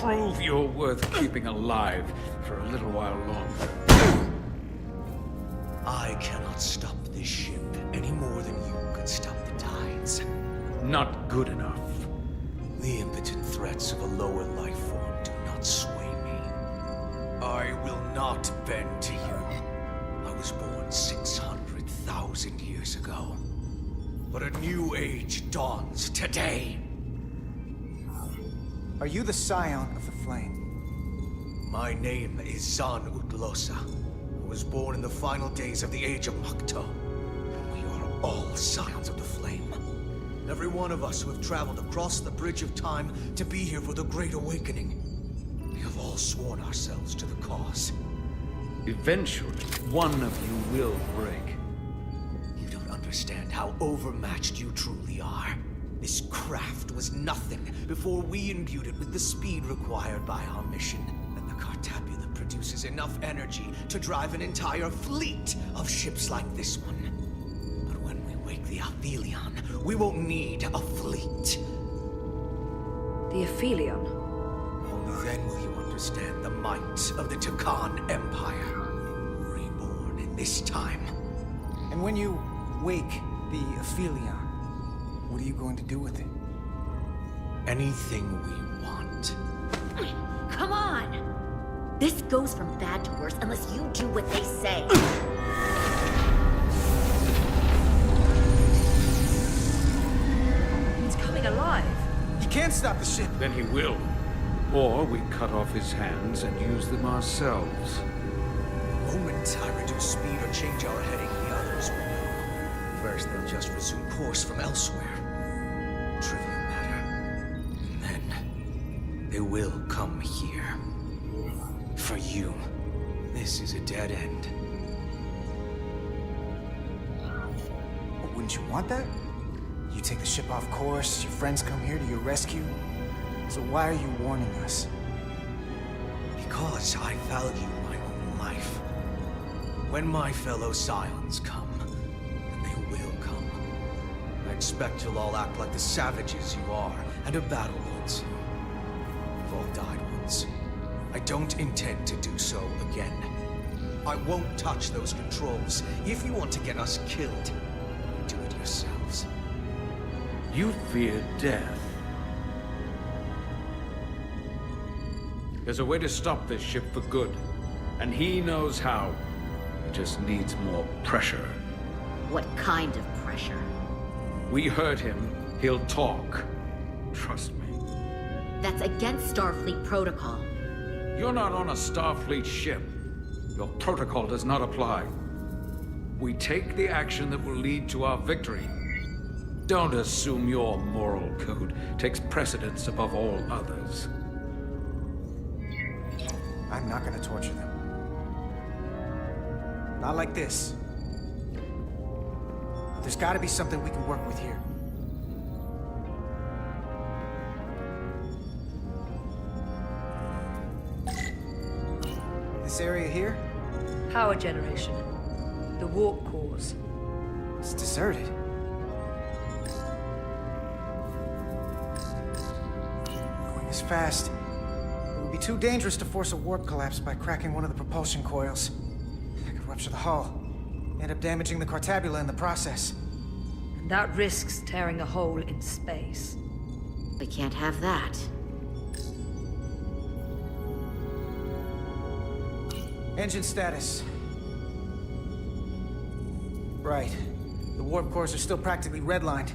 prove you're worth keeping alive for a little while longer. I cannot stop this ship any more than you could stop the tides. Not good enough. The impotent threats of a lower life form do not sway me. I will not bend to you. I was born 600,000 years ago. But a new age dawns today. Are you the scion of the flame? My name is Zan Utlosa. I was born in the final days of the Age of Makto. We are all scions of the flame. Every one of us who have traveled across the bridge of time to be here for the Great Awakening. We have all sworn ourselves to the cause. Eventually, one of you will break. You don't understand how overmatched you truly are. This craft was nothing before we imbued it with the speed required by our mission. And the Cartabula produces enough energy to drive an entire fleet of ships like this one. But when we wake the Aphelion, we won't need a fleet. The Aphelion? Only then will you understand the might of the Takan Empire. Reborn in this time. And when you wake the Aphelion, what are you going to do with it? Anything we want. Come on! This goes from bad to worse unless you do what they say. He's coming alive. You can't stop the ship. Then he will. Or we cut off his hands and use them ourselves. The moment I reduce speed or change our heading, the others will know. First, they'll just resume course from elsewhere. Trivial matter. And then, they will come here. For you, this is a dead end. But wouldn't you want that? You take the ship off course, your friends come here to your rescue. So why are you warning us? Because I value my own life. When my fellow scions come, and they will come, I expect you'll all act like the savages you are, and a battle will ensue. You've all died once. I don't intend to do so again. I won't touch those controls. If you want to get us killed, do it yourselves. You fear death. There's a way to stop this ship for good, and he knows how. It just needs more pressure. What kind of pressure? We heard him. He'll talk. Trust me. That's against Starfleet protocol. You're not on a Starfleet ship. Your protocol does not apply. We take the action that will lead to our victory. Don't assume your moral code takes precedence above all others. I'm not gonna torture them. Not like this. There's gotta be something we can work with here. This area here? Power generation. The warp cores. It's deserted. Going this fast, it would be too dangerous to force a warp collapse by cracking one of the propulsion coils. I could rupture the hull, end up damaging the Cartabula in the process. And that risks tearing a hole in space. We can't have that. Engine status. Right. The warp cores are still practically redlined.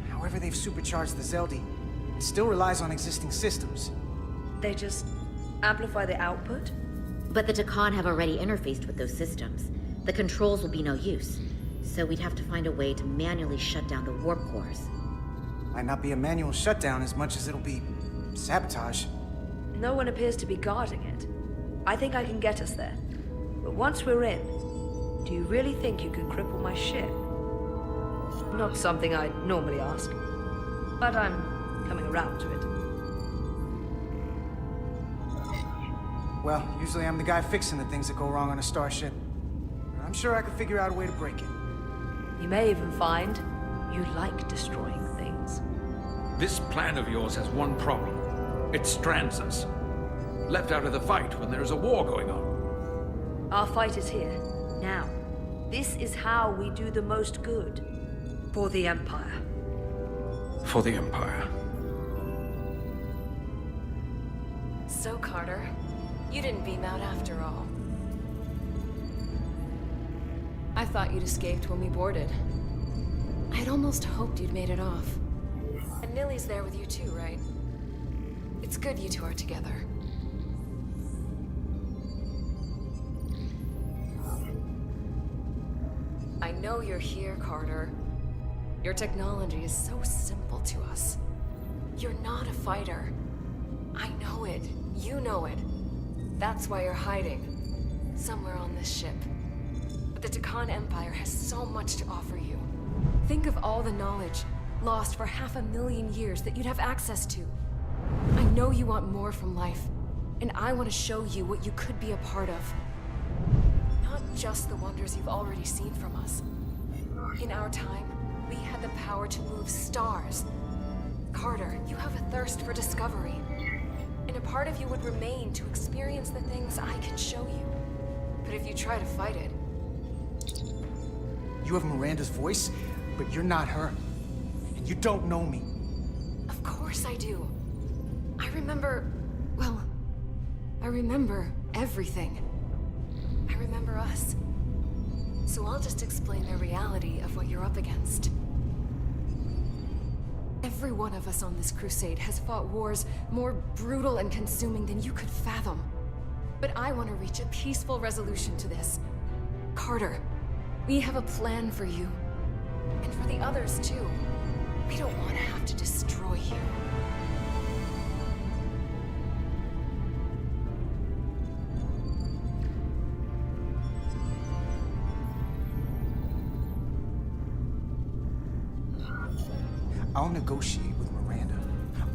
However they've supercharged the Zeldi, it still relies on existing systems. They just amplify the output? But the Takan have already interfaced with those systems. The controls will be no use. So we'd have to find a way to manually shut down the warp cores. Might not be a manual shutdown as much as it'll be sabotage. No one appears to be guarding it. I think I can get us there. But once we're in, do you really think you can cripple my ship? Not something I'd normally ask, but I'm coming around to it. Well, usually I'm the guy fixing the things that go wrong on a starship. I'm sure I could figure out a way to break it. You may even find you like destroying things. This plan of yours has one problem. It strands us. Left out of the fight when there is a war going on. Our fight is here, now. This is how we do the most good. For the Empire. For the Empire. So, Carter, you didn't beam out after all. I thought you'd escaped when we boarded. I'd almost hoped you'd made it off. And Nilly's there with you too, right? It's good you two are together. I know you're here, Carter. Your technology is so simple to us. You're not a fighter. I know it. You know it. That's why you're hiding. Somewhere on this ship. But the Takan Empire has so much to offer you. Think of all the knowledge lost for 500,000 years that you'd have access to. I know you want more from life, and I want to show you what you could be a part of. Not just the wonders you've already seen from us. In our time, we had the power to move stars. Carter, you have a thirst for discovery. And a part of you would remain to experience the things I can show you. But if you try to fight it... You have Miranda's voice, but you're not her. And you don't know me. Of course I do. I remember... well... I remember everything. I remember us. So I'll just explain the reality of what you're up against. Every one of us on this crusade has fought wars more brutal and consuming than you could fathom. But I want to reach a peaceful resolution to this. Carter, we have a plan for you. And for the others, too. We don't want to have to destroy you. I'll negotiate with Miranda.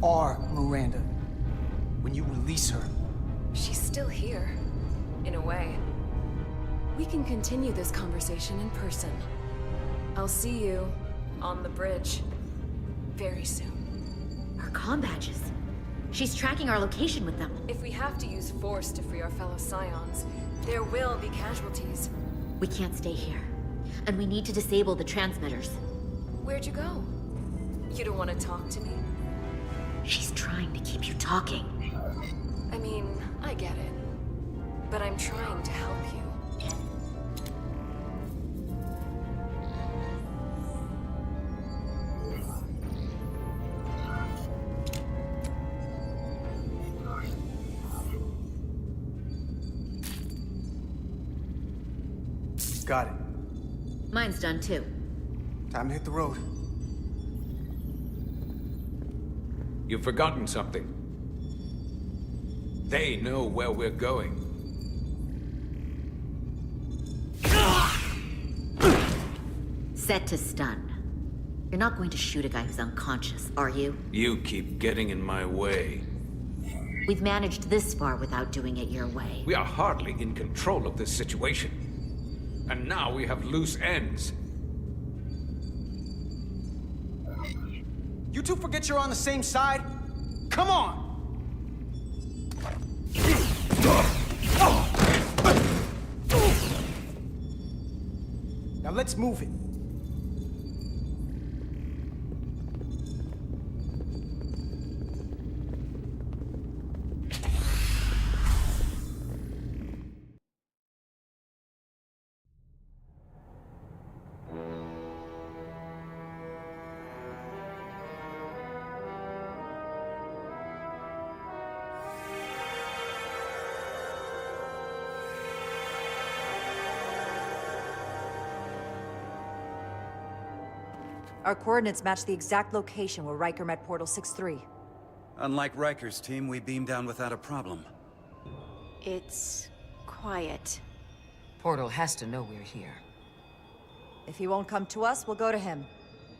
Our Miranda. When you release her. She's still here, in a way. We can continue this conversation in person. I'll see you on the bridge very soon. Her comm badges. She's tracking our location with them. If we have to use force to free our fellow Scions, there will be casualties. We can't stay here. And we need to disable the transmitters. Where'd you go? You don't want to talk to me? She's trying to keep you talking. I mean, I get it. But I'm trying to help you. Got it. Mine's done too. Time to hit the road. You've forgotten something. They know where we're going. Set to stun. You're not going to shoot a guy who's unconscious, are you? You keep getting in my way. We've managed this far without doing it your way. We are hardly in control of this situation. And now we have loose ends. You two forget you're on the same side? Come on! Now let's move it. Our coordinates match the exact location where Riker met Portal 6-3. Unlike Riker's team, we beamed down without a problem. It's quiet. Portal has to know we're here. If he won't come to us, we'll go to him.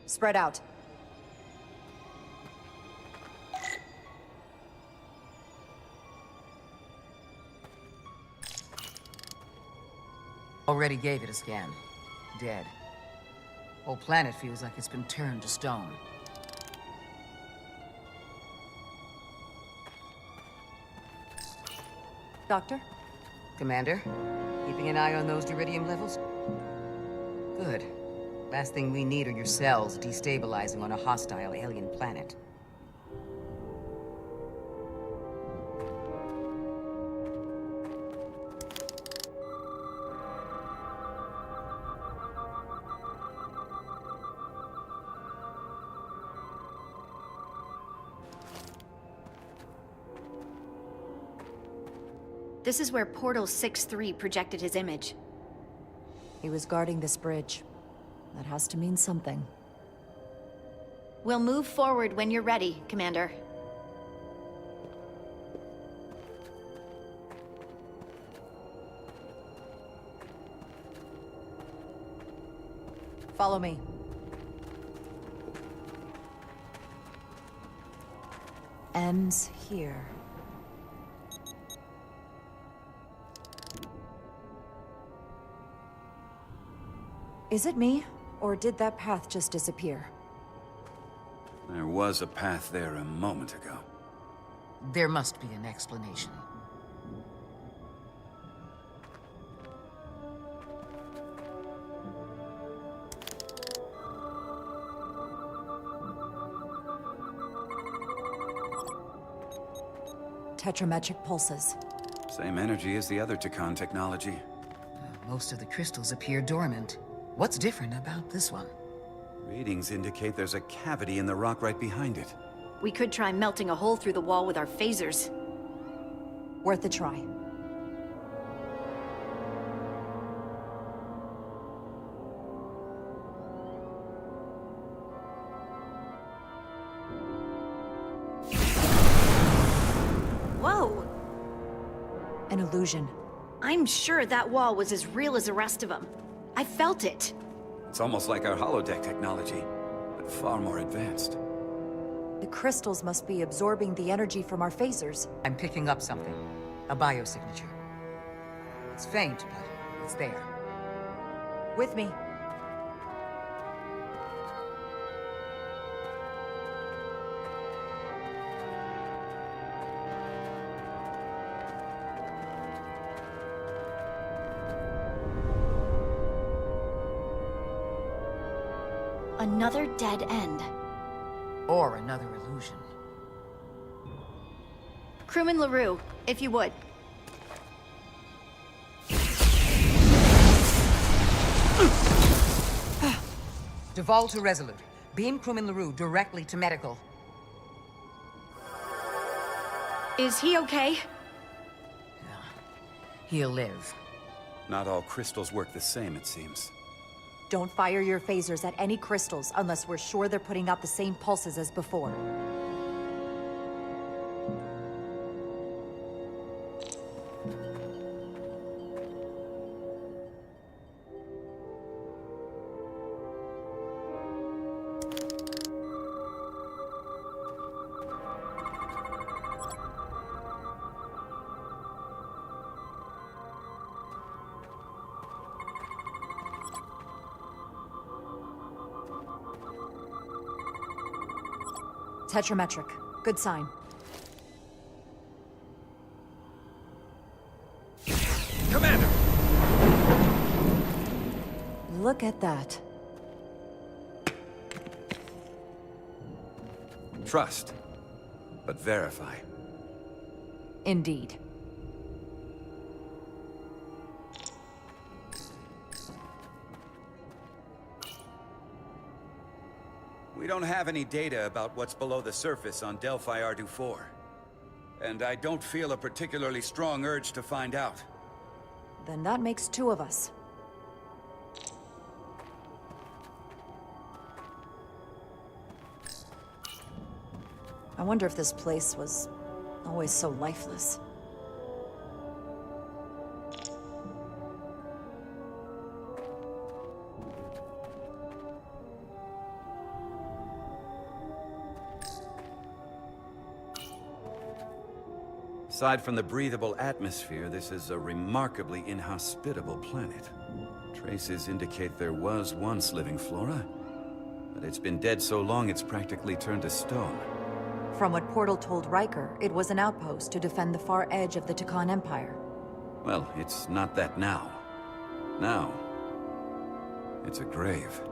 Spread out. Already gave it a scan. Dead. Whole planet feels like it's been turned to stone. Doctor? Commander, keeping an eye on those iridium levels? Good. Last thing we need are your cells destabilizing on a hostile alien planet. This is where Portal 6-3 projected his image. He was guarding this bridge. That has to mean something. We'll move forward when you're ready, Commander. Follow me. Ends here. Is it me, or did that path just disappear? There was a path there a moment ago. There must be an explanation. Tetrametric pulses. Same energy as the other Takan technology. Most of the crystals appear dormant. What's different about this one? Readings indicate there's a cavity in the rock right behind it. We could try melting a hole through the wall with our phasers. Worth a try. Whoa! An illusion. I'm sure that wall was as real as the rest of them. I felt it. It's almost like our holodeck technology, but far more advanced. The crystals must be absorbing the energy from our phasers. I'm picking up something. A biosignature. It's faint, but it's there. With me. Another dead end. Or another illusion. Crewman LaRue, if you would. Duval to Resolute. Beam crewman LaRue directly to medical. Is he okay? He'll live. Not all crystals work the same, it seems. Don't fire your phasers at any crystals unless we're sure they're putting out the same pulses as before. Tetrametric. Good sign. Commander! Look at that. Trust, but verify. Indeed. We don't have any data about what's below the surface on Delphi Ardu 4. And I don't feel a particularly strong urge to find out. Then that makes two of us. I wonder if this place was always so lifeless. Aside from the breathable atmosphere, this is a remarkably inhospitable planet. Traces indicate there was once living flora, but it's been dead so long it's practically turned to stone. From what Portal told Riker, it was an outpost to defend the far edge of the Takan Empire. Well, it's not that now. Now, it's a grave.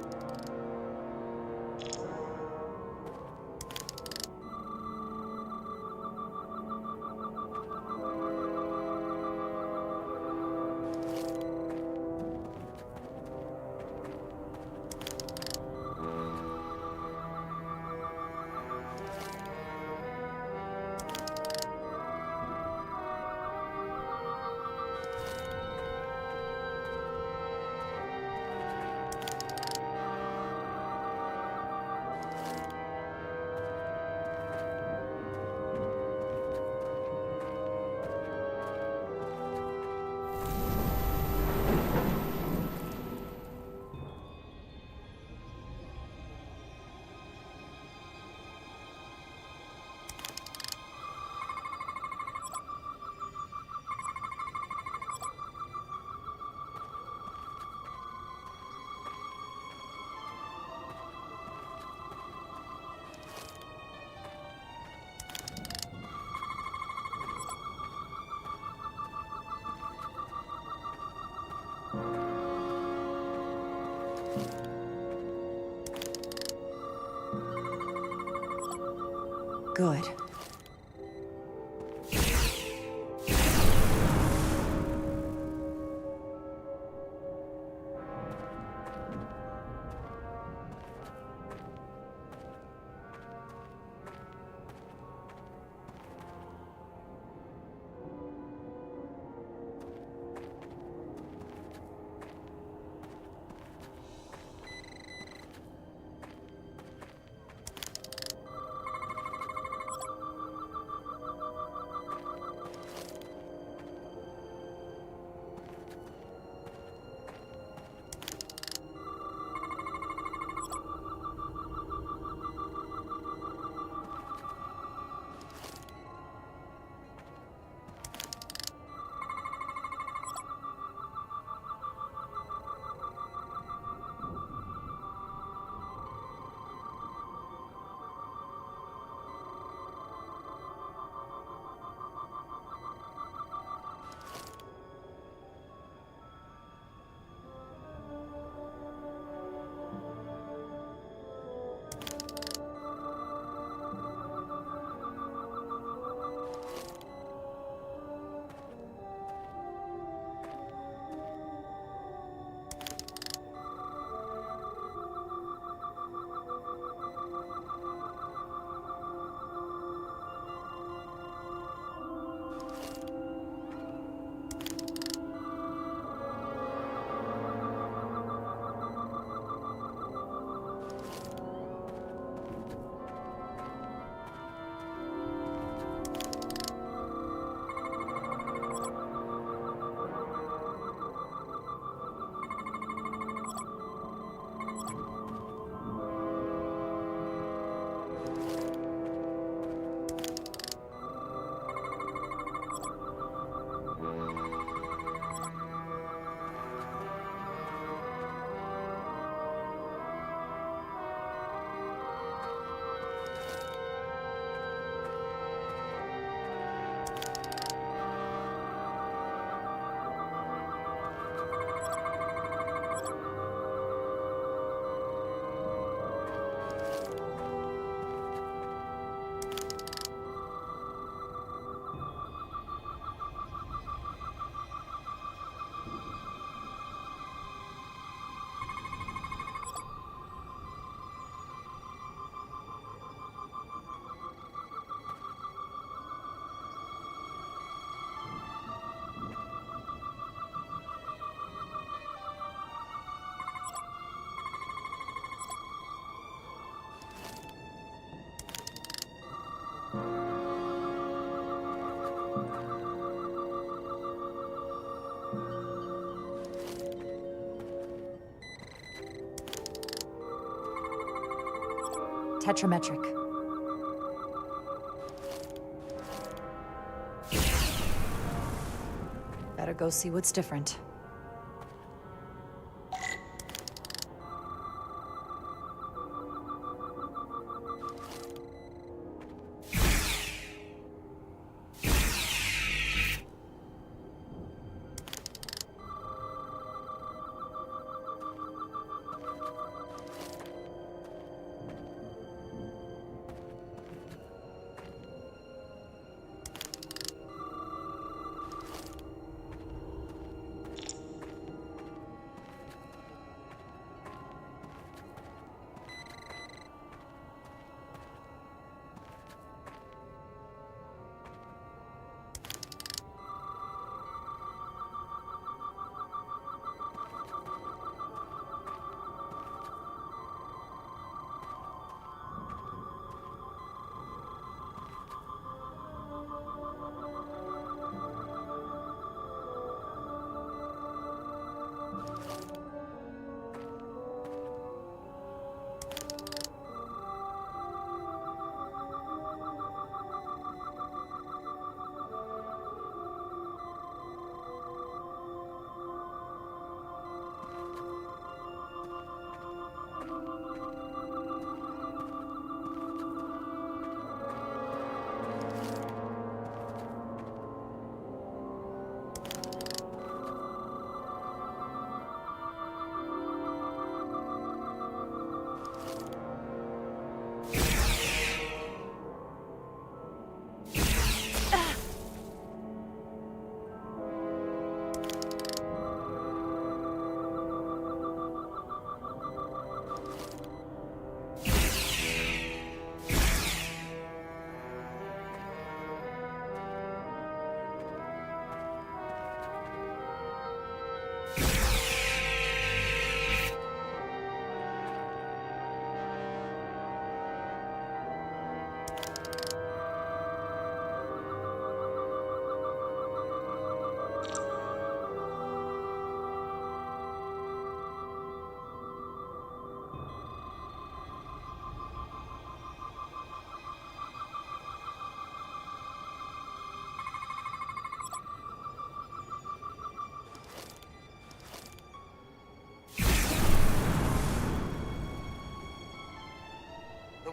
Good. Tetrametric. Better go see what's different.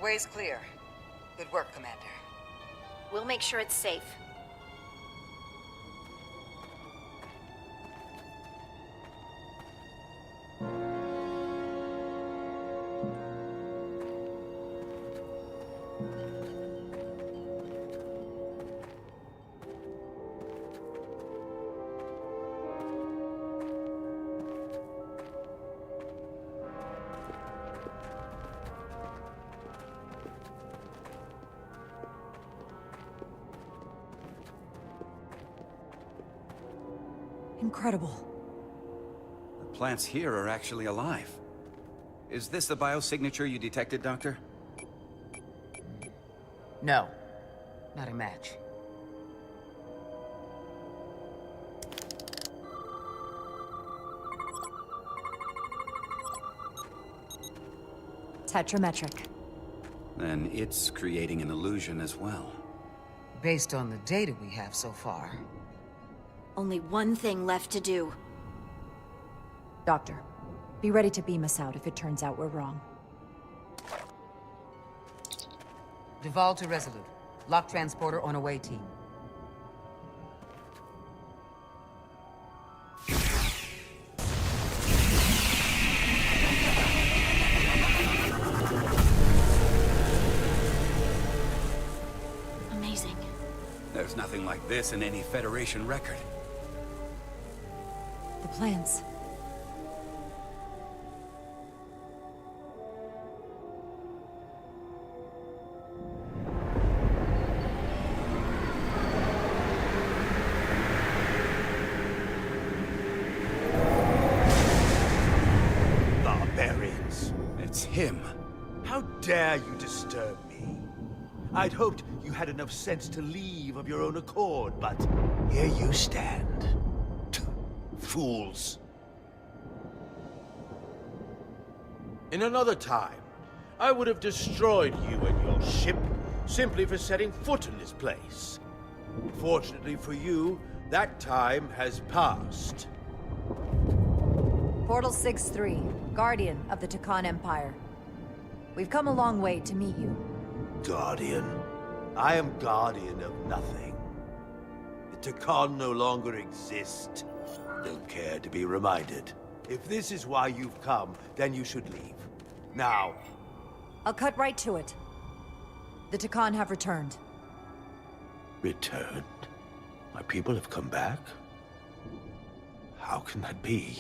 way's clear. Good work, Commander. We'll make sure it's safe. Incredible. The plants here are actually alive. Is this the biosignature you detected, Doctor? No. Not a match. Tetrametric. Then it's creating an illusion as well. Based on the data we have so far. Only one thing left to do. Doctor, be ready to beam us out if it turns out we're wrong. Duval to Resolute. Lock transporter on away team. Amazing. There's nothing like this in any Federation record. The plans. Barbarians. It's him. How dare you disturb me? I'd hoped you had enough sense to leave of your own accord, but here you stand. Fools. In another time, I would have destroyed you and your ship simply for setting foot in this place. Fortunately for you, that time has passed. Portal 6-3, Guardian of the Takan Empire. We've come a long way to meet you. Guardian? I am Guardian of nothing. The Takan no longer exist. Don't care to be reminded. If this is why you've come, then you should leave. Now. I'll cut right to it. The Takan have returned. Returned? My people have come back? How can that be?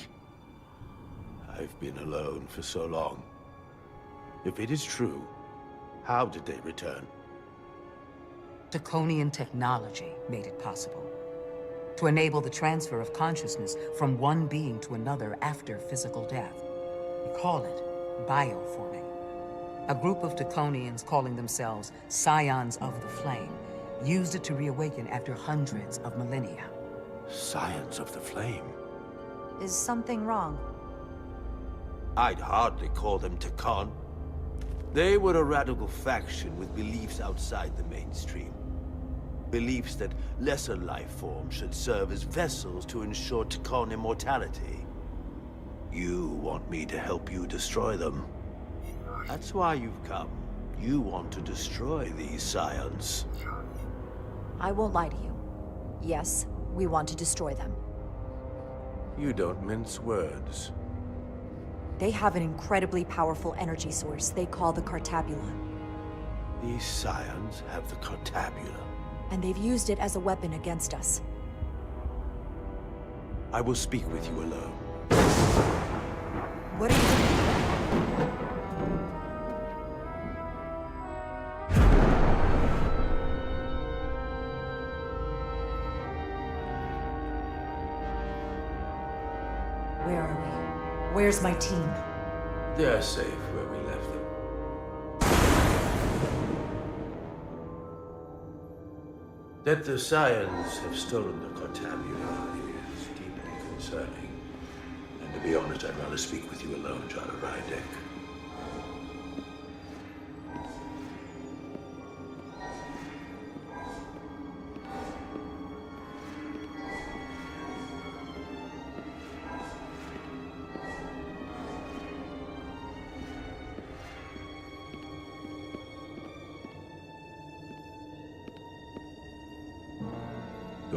I've been alone for so long. If it is true, how did they return? Draconian technology made it possible. To enable the transfer of consciousness from one being to another after physical death. We call it bioforming. A group of Draconians calling themselves Scions of the Flame used it to reawaken after hundreds of millennia. Scions of the Flame? Is something wrong? I'd hardly call them Takan. They were a radical faction with beliefs outside the mainstream. Beliefs that lesser life forms should serve as vessels to ensure Takan immortality. You want me to help you destroy them. That's why you've come. You want to destroy these Scions. I won't lie to you. Yes, we want to destroy them. You don't mince words. They have an incredibly powerful energy source they call the Cartabula. These Scions have the Cartabula. And they've used it as a weapon against us. I will speak with you alone. What are you doing? Where are we? Where's my team? They're safe where we left them. That the Scions have stolen the Cartabula is deeply concerning. And to be honest, I'd rather speak with you alone, John Rydeck.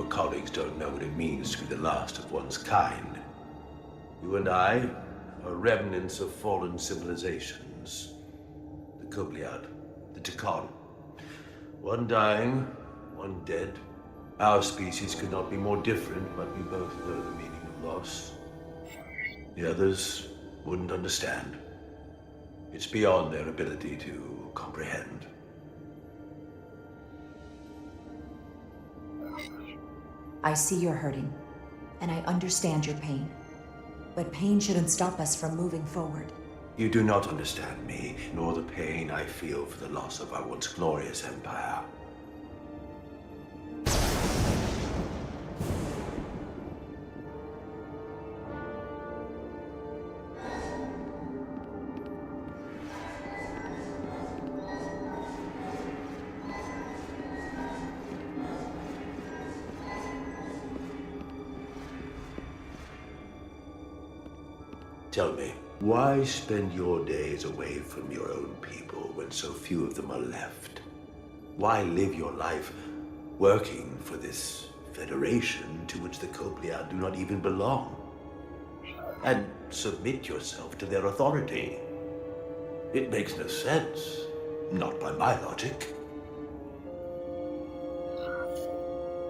your colleagues don't know what it means to be the last of one's kind. You and I are remnants of fallen civilizations. The Kobliad, the Tikhon. One dying, one dead. Our species could not be more different, but we both know the meaning of loss. The others wouldn't understand. It's beyond their ability to comprehend. I see you're hurting, and I understand your pain. But pain shouldn't stop us from moving forward. You do not understand me, nor the pain I feel for the loss of our once glorious empire. Tell me, why spend your days away from your own people when so few of them are left? Why live your life working for this federation to which the Kobliad do not even belong? And submit yourself to their authority? It makes no sense, not by my logic.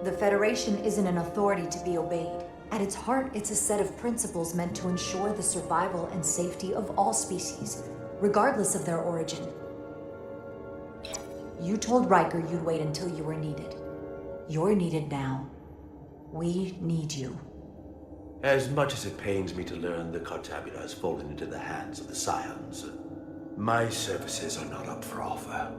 The Federation isn't an authority to be obeyed. At its heart, it's a set of principles meant to ensure the survival and safety of all species, regardless of their origin. You told Riker you'd wait until you were needed. You're needed now. We need you. As much as it pains me to learn the Cartabula has fallen into the hands of the Scions, my services are not up for offer.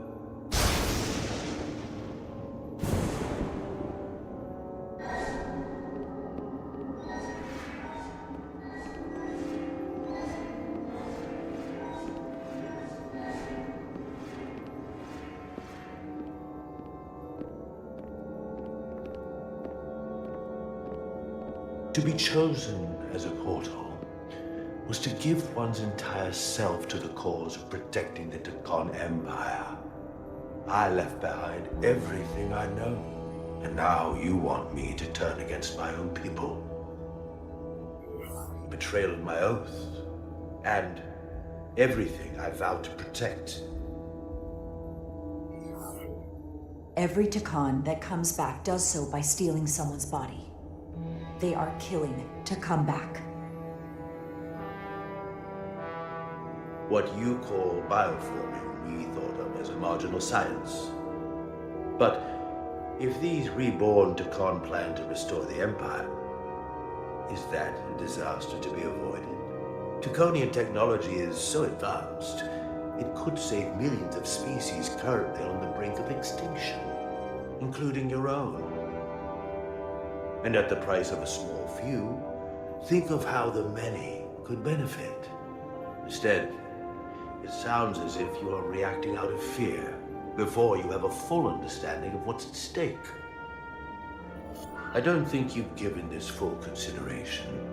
To be chosen as a portal was to give one's entire self to the cause of protecting the Tikhon Empire. I left behind everything I know, and now you want me to turn against my own people. Betrayal of my oath, and everything I vowed to protect. Every Tikhon that comes back does so by stealing someone's body. They are killing to come back. What you call bioforming, we thought of as a marginal science. But if these reborn Tikhon plan to restore the Empire, is that a disaster to be avoided? Tikhonian technology is so advanced, it could save millions of species currently on the brink of extinction, including your own. And at the price of a small few, think of how the many could benefit. Instead, it sounds as if you are reacting out of fear before you have a full understanding of what's at stake. I don't think you've given this full consideration.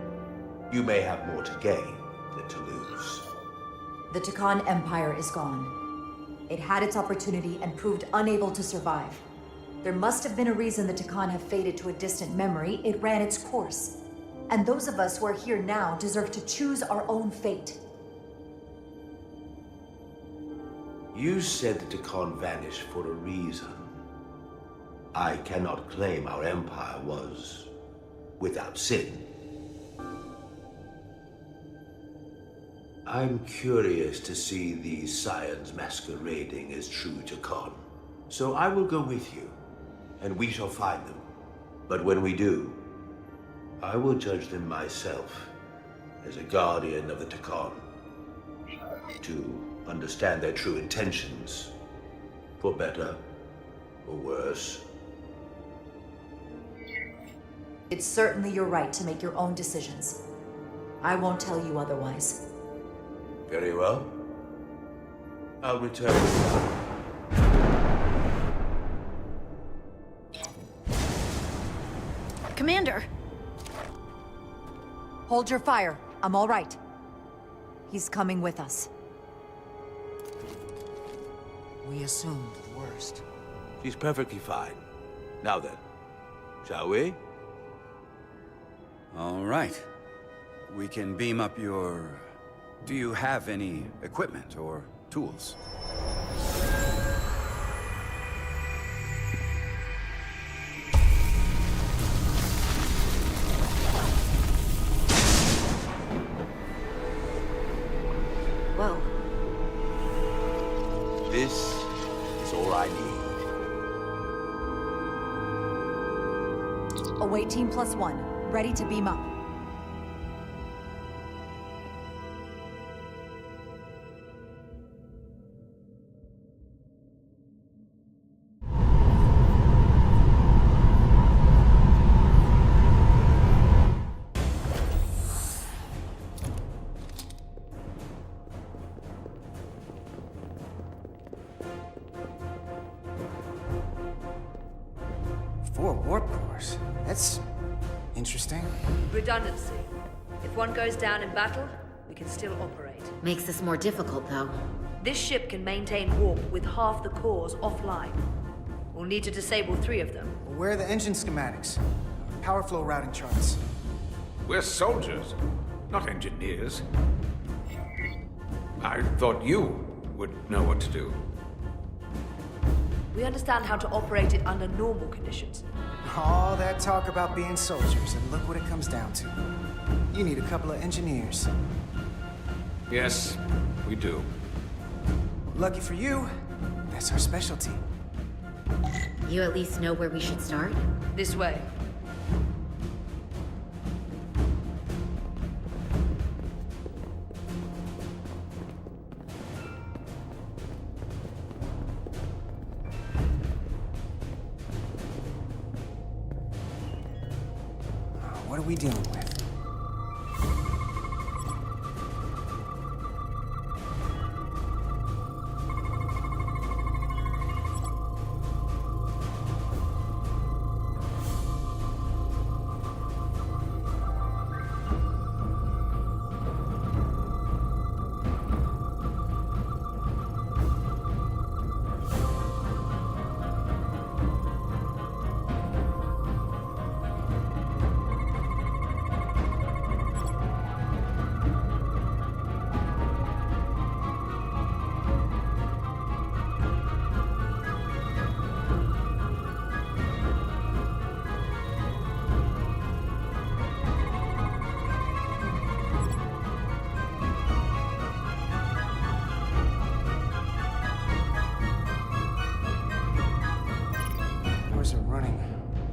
You may have more to gain than to lose. The Tikhon Empire is gone. It had its opportunity and proved unable to survive. There must have been a reason the Tikhon have faded to a distant memory. It ran its course. And those of us who are here now deserve to choose our own fate. You said the Tikhon vanished for a reason. I cannot claim our empire was without sin. I'm curious to see these Scions masquerading as true Tikhon. So I will go with you, and we shall find them. But when we do, I will judge them myself as a guardian of the Tikhon, to understand their true intentions, for better or worse. It's certainly your right to make your own decisions. I won't tell you otherwise. Very well. I'll return with you. Commander! Hold your fire. I'm all right. He's coming with us. We assumed the worst. She's perfectly fine. Now then, Shall we? All right. We can beam up your... Do you have any equipment or tools? Whoa. This is all I need. Await Team +1, ready to beam up. Four warp cores. That's interesting. Redundancy. If one goes down in battle, we can still operate. Makes this more difficult, though. This ship can maintain warp with half the cores offline. We'll need to disable 3 of them. Well, where are the engine schematics? Power flow routing charts. We're soldiers, not engineers. I thought you would know what to do. We understand how to operate it under normal conditions. All that talk about being soldiers, and look what it comes down to. You need a couple of engineers. Yes, we do. Lucky for you, that's our specialty. You at least know where we should start? This way. What are we dealing with? Are running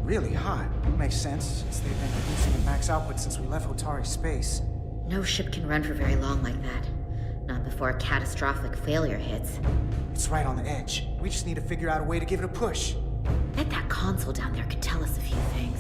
really hot. Makes sense, since they've been producing at max output since we left Hotari space. No ship can run for very long like that. Not before a catastrophic failure hits. It's right on the edge. We just need to figure out a way to give it a push. Bet that console down there could tell us a few things.